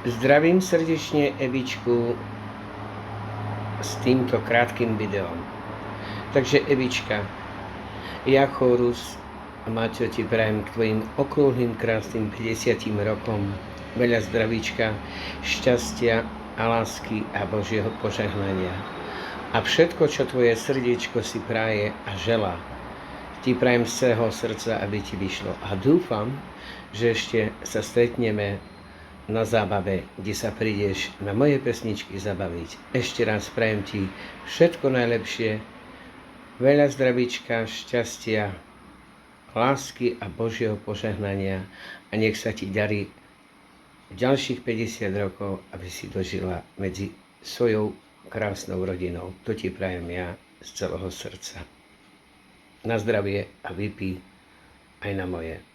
Zdravím srdečne Evičku s týmto krátkým videom. Takže Evička, ja Chorus a Maťo ti prajem k tvojim okrúhlym krásnym 50 rokom veľa zdravíčka, šťastia a lásky a Božieho požehnania. A všetko, čo tvoje srdiečko si praje a želá, ti prajem z celého srdca, aby ti vyšlo. A dúfam, že ešte sa stretneme na zábave, kde sa prídeš na moje pesničky zabaviť. Ešte raz prajem ti všetko najlepšie, veľa zdravíčka, šťastia, lásky a Božieho požehnania a nech sa ti darí ďalších 50 rokov, aby si dožila medzi svojou krásnou rodinou. To ti prajem ja z celého srdca. Na zdravie a vypij aj na moje.